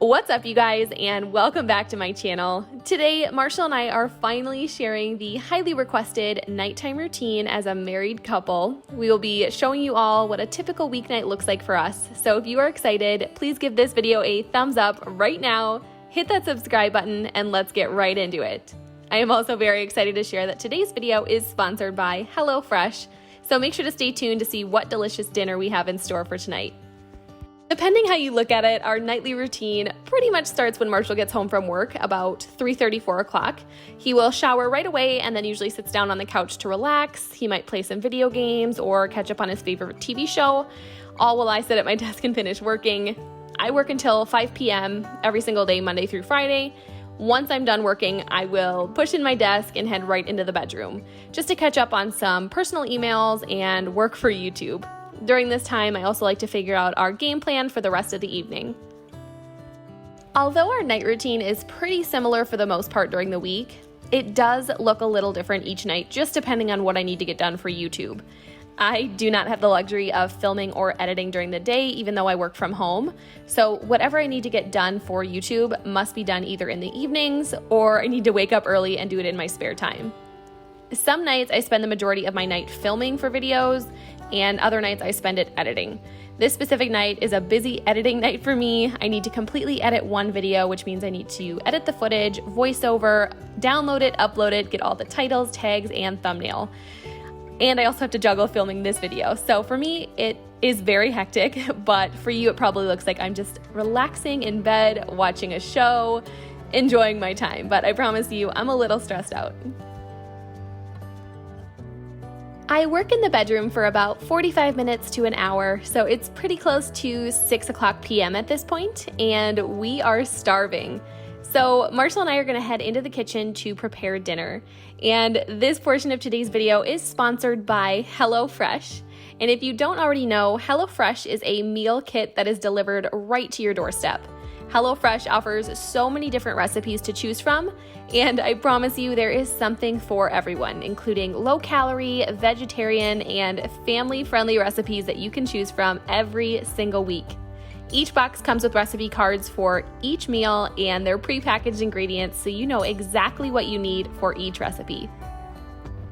What's up, you guys, and welcome back to my channel. Today, Marshall and I are finally sharing the highly requested nighttime routine as a married couple. We will be showing you all what a typical weeknight looks like for us. So if you are excited, please give this video a thumbs up right now, hit that subscribe button, and let's get right into it. I am also very excited to share that today's video is sponsored by HelloFresh, so make sure to stay tuned to see what delicious dinner we have in store for tonight. Depending how you look at it, our nightly routine pretty much starts when Marshall gets home from work, about 3:30, 4 o'clock. He will shower right away and then usually sits down on the couch to relax. He might play some video games or catch up on his favorite TV show, all while I sit at my desk and finish working. I work until 5 p.m. every single day, Monday through Friday. Once I'm done working, I will push in my desk and head right into the bedroom, just to catch up on some personal emails and work for YouTube. During this time, I also like to figure out our game plan for the rest of the evening. Although our night routine is pretty similar for the most part during the week, it does look a little different each night, just depending on what I need to get done for YouTube. I do not have the luxury of filming or editing during the day, even though I work from home. So whatever I need to get done for YouTube must be done either in the evenings or I need to wake up early and do it in my spare time. Some nights I spend the majority of my night filming for videos, and other nights I spend it editing. This specific night is a busy editing night for me. I need to completely edit one video, which means I need to edit the footage, voiceover, download it, upload it, get all the titles, tags, and thumbnail. And I also have to juggle filming this video. So for me, it is very hectic, but for you, it probably looks like I'm just relaxing in bed, watching a show, enjoying my time. But I promise you, I'm a little stressed out. I work in the bedroom for about 45 minutes to an hour, so it's pretty close to 6 o'clock p.m. at this point, and we are starving. So Marshall and I are going to head into the kitchen to prepare dinner. And this portion of today's video is sponsored by HelloFresh. And if you don't already know, HelloFresh is a meal kit that is delivered right to your doorstep. HelloFresh offers so many different recipes to choose from, and I promise you there is something for everyone, including low-calorie, vegetarian, and family-friendly recipes that you can choose from every single week. Each box comes with recipe cards for each meal and their pre-packaged ingredients, so you know exactly what you need for each recipe.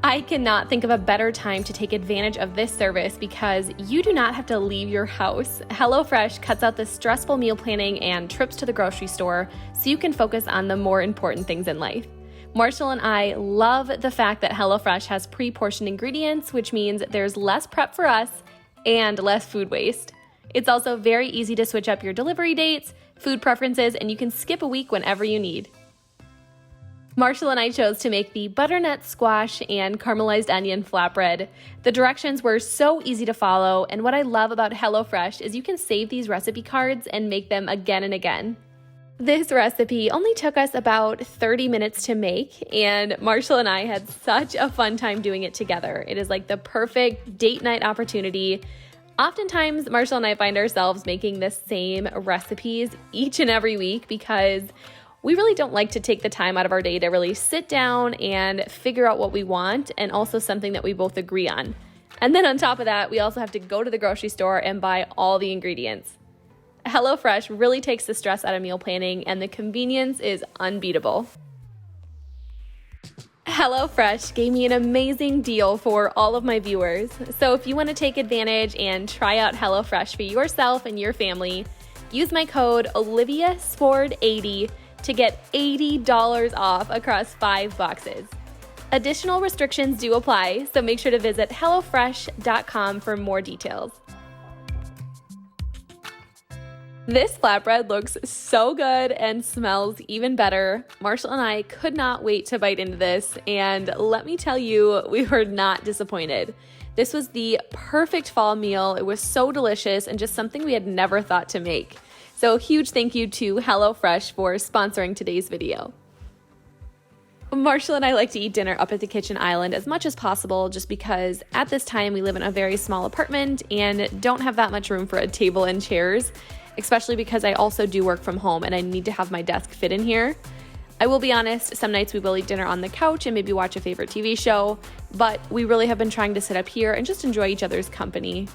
I cannot think of a better time to take advantage of this service because you do not have to leave your house. HelloFresh cuts out the stressful meal planning and trips to the grocery store so you can focus on the more important things in life. Marshall and I love the fact that HelloFresh has pre-portioned ingredients, which means there's less prep for us and less food waste. It's also very easy to switch up your delivery dates, food preferences, and you can skip a week whenever you need. Marshall and I chose to make the butternut squash and caramelized onion flatbread. The directions were so easy to follow, and what I love about HelloFresh is you can save these recipe cards and make them again and again. This recipe only took us about 30 minutes to make, and Marshall and I had such a fun time doing it together. It is like the perfect date night opportunity. Oftentimes, Marshall and I find ourselves making the same recipes each and every week because we really don't like to take the time out of our day to really sit down and figure out what we want, and also something that we both agree on. And then on top of that, we also have to go to the grocery store and buy all the ingredients. HelloFresh really takes the stress out of meal planning, and the convenience is unbeatable. HelloFresh gave me an amazing deal for all of my viewers. So if you want to take advantage and try out HelloFresh for yourself and your family, use my code Olivia Sward 80 to get $80 off across 5 boxes. Additional restrictions do apply, so make sure to visit HelloFresh.com for more details. This flatbread looks so good and smells even better. Marshall and I could not wait to bite into this, and let me tell you, we were not disappointed. This was the perfect fall meal. It was so delicious and just something we had never thought to make. So huge thank you to HelloFresh for sponsoring today's video. Marshall and I like to eat dinner up at the kitchen island as much as possible just because at this time we live in a very small apartment and don't have that much room for a table and chairs, especially because I also do work from home and I need to have my desk fit in here. I will be honest, some nights we will eat dinner on the couch and maybe watch a favorite TV show, but we really have been trying to sit up here and just enjoy each other's company.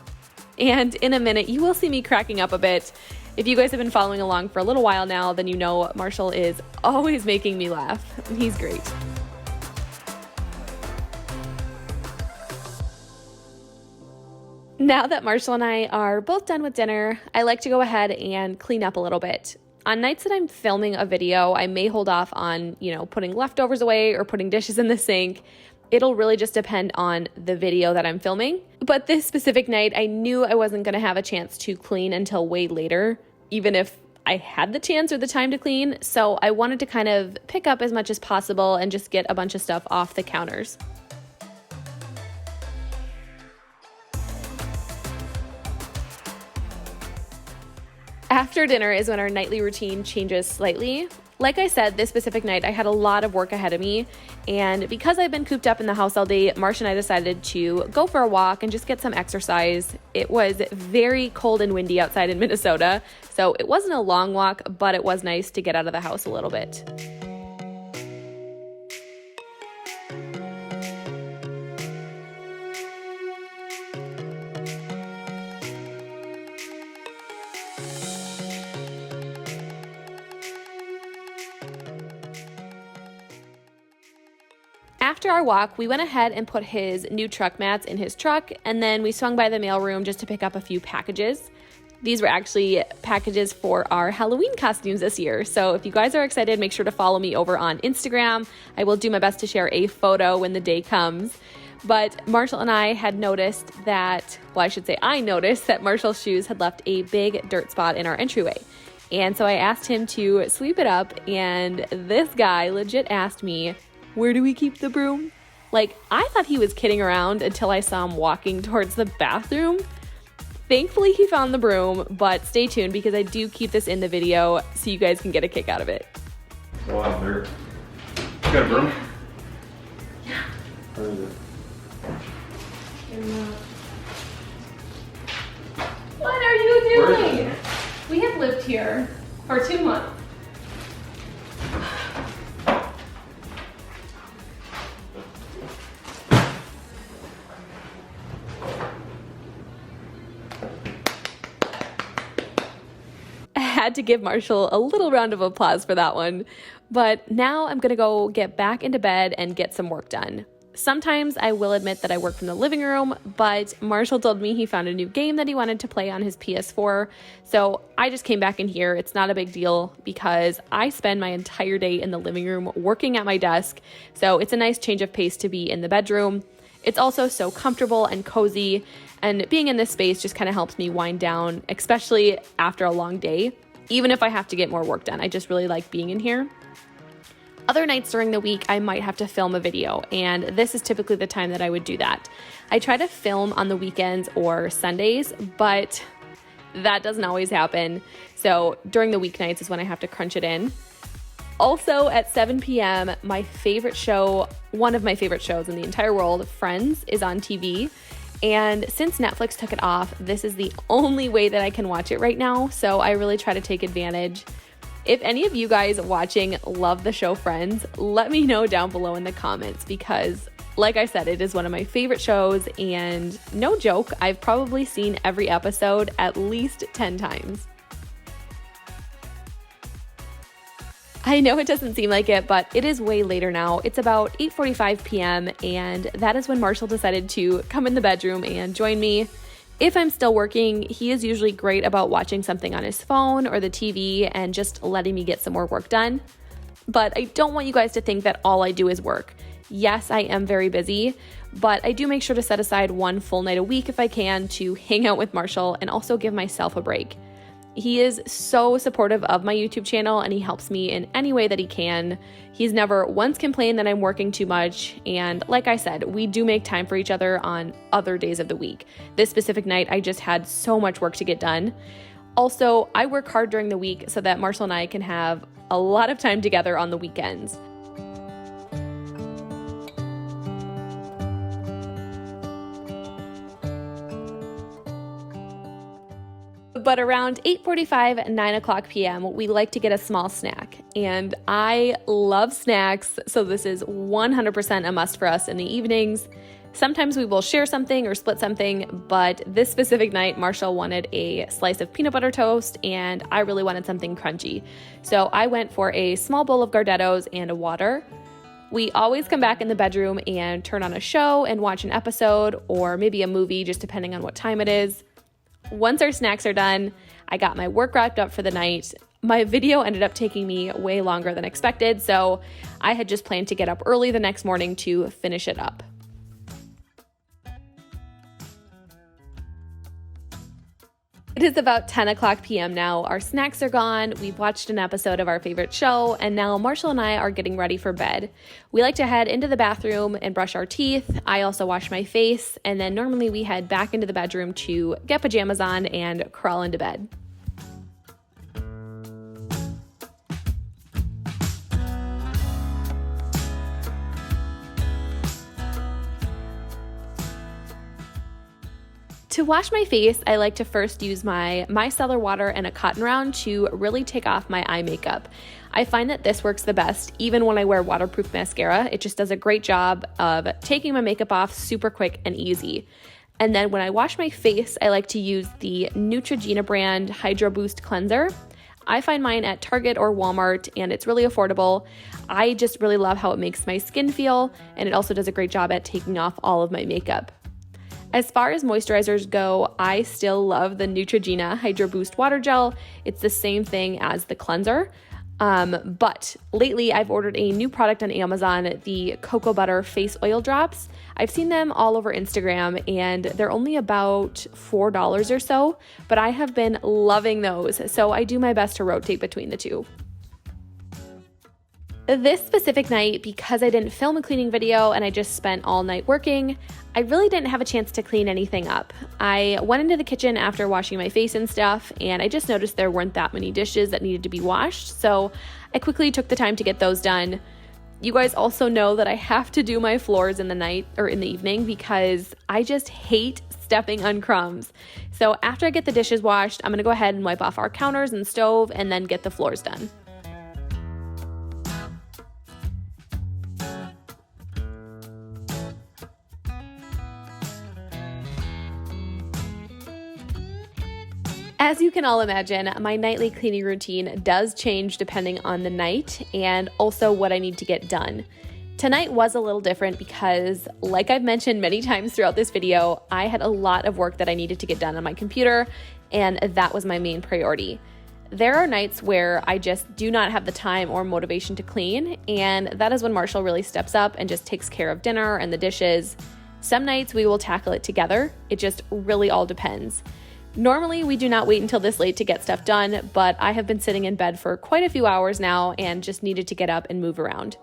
And in a minute, you will see me cracking up a bit. If you guys have been following along for a little while now, then you know Marshall is always making me laugh. He's great. Now that Marshall and I are both done with dinner, I like to go ahead and clean up a little bit. On nights that I'm filming a video, I may hold off on, putting leftovers away or putting dishes in the sink. It'll really just depend on the video that I'm filming. But this specific night, I knew I wasn't going to have a chance to clean until way later, even if I had the chance or the time to clean. So I wanted to kind of pick up as much as possible and just get a bunch of stuff off the counters. After dinner is when our nightly routine changes slightly. Like I said, this specific night, I had a lot of work ahead of me, and because I've been cooped up in the house all day, Marsh and I decided to go for a walk and just get some exercise. It was very cold and windy outside in Minnesota, so it wasn't a long walk, but it was nice to get out of the house a little bit. After our walk, we went ahead and put his new truck mats in his truck, and then we swung by the mailroom just to pick up a few packages. These were actually packages for our Halloween costumes this year, so if you guys are excited, make sure to follow me over on Instagram. I will do my best to share a photo when the day comes. But Marshall and I had noticed that, I noticed that Marshall's shoes had left a big dirt spot in our entryway. And so I asked him to sweep it up, and this guy legit asked me, "Where do we keep the broom?" I thought he was kidding around until I saw him walking towards the bathroom. Thankfully, he found the broom, but stay tuned because I do keep this in the video so you guys can get a kick out of it. A lot of dirt. You got a broom? Yeah. Where is it? What are you Where is doing? We have lived here for 2 months. Had to give Marshall a little round of applause for that one. But now I'm gonna go get back into bed and get some work done. Sometimes I will admit that I work from the living room, but Marshall told me he found a new game that he wanted to play on his PS4. So I just came back in here. It's not a big deal because I spend my entire day in the living room working at my desk. So it's a nice change of pace to be in the bedroom. It's also so comfortable and cozy, and being in this space just kind of helps me wind down, especially after a long day. Even if I have to get more work done, I just really like being in here. Other nights during the week, I might have to film a video, and this is typically the time that I would do that. I try to film on the weekends or Sundays, but that doesn't always happen. So during the weeknights is when I have to crunch it in. Also at 7 p.m., my favorite show, one of my favorite shows in the entire world, Friends, is on TV. And since Netflix took it off, this is the only way that I can watch it right now, so I really try to take advantage. If any of you guys watching love the show Friends, let me know down below in the comments because, like I said, it is one of my favorite shows, and no joke, I've probably seen every episode at least 10 times. I know it doesn't seem like it, but it is way later now. It's about 8:45 p.m. and that is when Marshall decided to come in the bedroom and join me. If I'm still working, he is usually great about watching something on his phone or the TV and just letting me get some more work done. But I don't want you guys to think that all I do is work. Yes, I am very busy, but I do make sure to set aside one full night a week if I can to hang out with Marshall and also give myself a break. He is so supportive of my YouTube channel and he helps me in any way that he can. He's never once complained that I'm working too much. And like I said, we do make time for each other on other days of the week. This specific night, I just had so much work to get done. Also, I work hard during the week so that Marshall and I can have a lot of time together on the weekends. But around 8:45, 9 o'clock p.m., we like to get a small snack. And I love snacks, so this is 100% a must for us in the evenings. Sometimes we will share something or split something, but this specific night, Marshall wanted a slice of peanut butter toast and I really wanted something crunchy. So I went for a small bowl of Gardettos and a water. We always come back in the bedroom and turn on a show and watch an episode or maybe a movie, just depending on what time it is. Once our snacks are done, I got my work wrapped up for the night. My video ended up taking me way longer than expected, so I had just planned to get up early the next morning to finish it up. It is about 10 o'clock p.m. now. Our snacks are gone. We've watched an episode of our favorite show, and now Marshall and I are getting ready for bed. We like to head into the bathroom and brush our teeth. I also wash my face, and then normally we head back into the bedroom to get pajamas on and crawl into bed. To wash my face, I like to first use my micellar water and a cotton round to really take off my eye makeup. I find that this works the best even when I wear waterproof mascara. It just does a great job of taking my makeup off super quick and easy. And then when I wash my face, I like to use the Neutrogena brand Hydro Boost Cleanser. I find mine at Target or Walmart and it's really affordable. I just really love how it makes my skin feel, and it also does a great job at taking off all of my makeup. As far as moisturizers go, I still love the Neutrogena Hydro Boost Water Gel. It's the same thing as the cleanser. But lately I've ordered a new product on Amazon, the Cocoa Butter Face Oil Drops. I've seen them all over Instagram and they're only about $4 or so, but I have been loving those. So I do my best to rotate between the two. This specific night, because I didn't film a cleaning video and I just spent all night working, I really didn't have a chance to clean anything up. I went into the kitchen after washing my face and stuff, and I just noticed there weren't that many dishes that needed to be washed, so I quickly took the time to get those done. You guys also know that I have to do my floors in the night or in the evening because I just hate stepping on crumbs. So after I get the dishes washed, I'm gonna go ahead and wipe off our counters and stove and then get the floors done. As you can all imagine, my nightly cleaning routine does change depending on the night and also what I need to get done. Tonight was a little different because, like I've mentioned many times throughout this video, I had a lot of work that I needed to get done on my computer, and that was my main priority. There are nights where I just do not have the time or motivation to clean, and that is when Marshall really steps up and just takes care of dinner and the dishes. Some nights we will tackle it together. It just really all depends. Normally, we do not wait until this late to get stuff done, but I have been sitting in bed for quite a few hours now and just needed to get up and move around.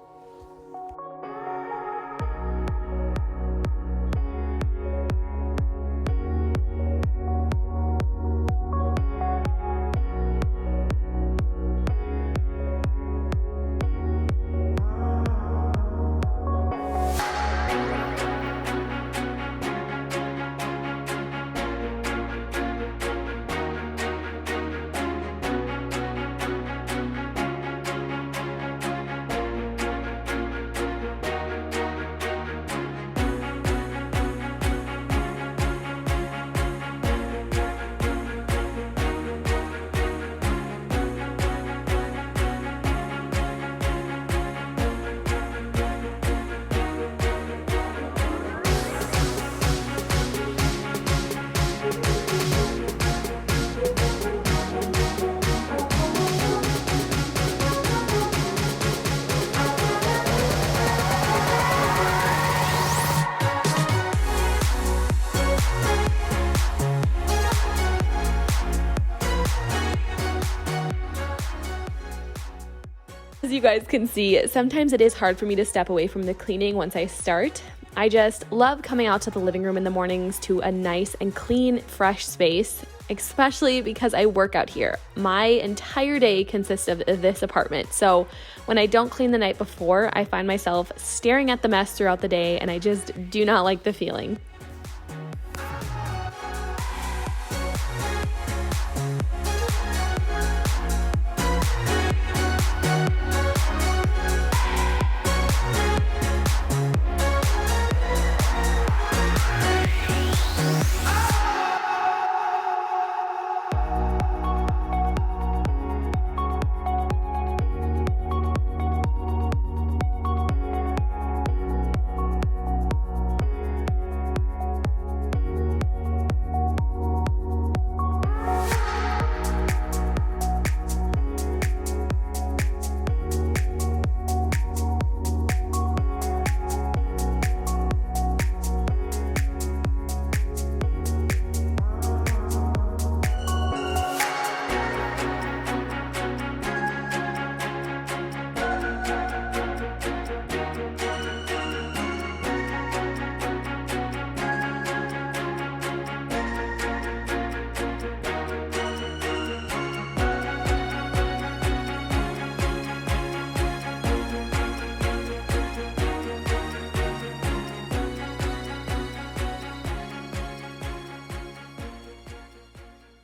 As you guys can see, sometimes it is hard for me to step away from the cleaning once I start. I just love coming out to the living room in the mornings to a nice and clean, fresh space, especially because I work out here. My entire day consists of this apartment, so when I don't clean the night before, I find myself staring at the mess throughout the day, and I just do not like the feeling.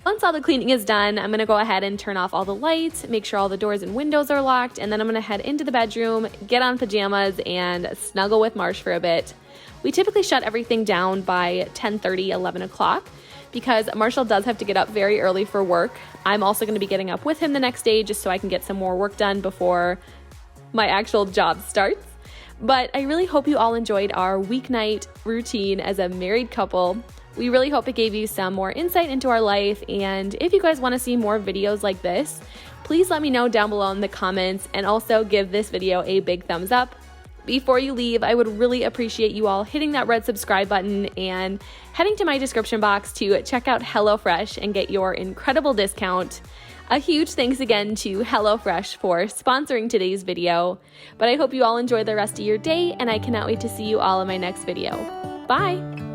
Once all the cleaning is done, I'm gonna go ahead and turn off all the lights, make sure all the doors and windows are locked, and then I'm gonna head into the bedroom, get on pajamas, and snuggle with Marsh for a bit. We typically shut everything down by 10:30, 11 o'clock, because Marshall does have to get up very early for work. I'm also gonna be getting up with him the next day just so I can get some more work done before my actual job starts. But I really hope you all enjoyed our weeknight routine as a married couple. We really hope it gave you some more insight into our life, and if you guys want to see more videos like this, please let me know down below in the comments, and also give this video a big thumbs up. Before you leave, I would really appreciate you all hitting that red subscribe button and heading to my description box to check out HelloFresh and get your incredible discount. A huge thanks again to HelloFresh for sponsoring today's video, but I hope you all enjoy the rest of your day, and I cannot wait to see you all in my next video. Bye!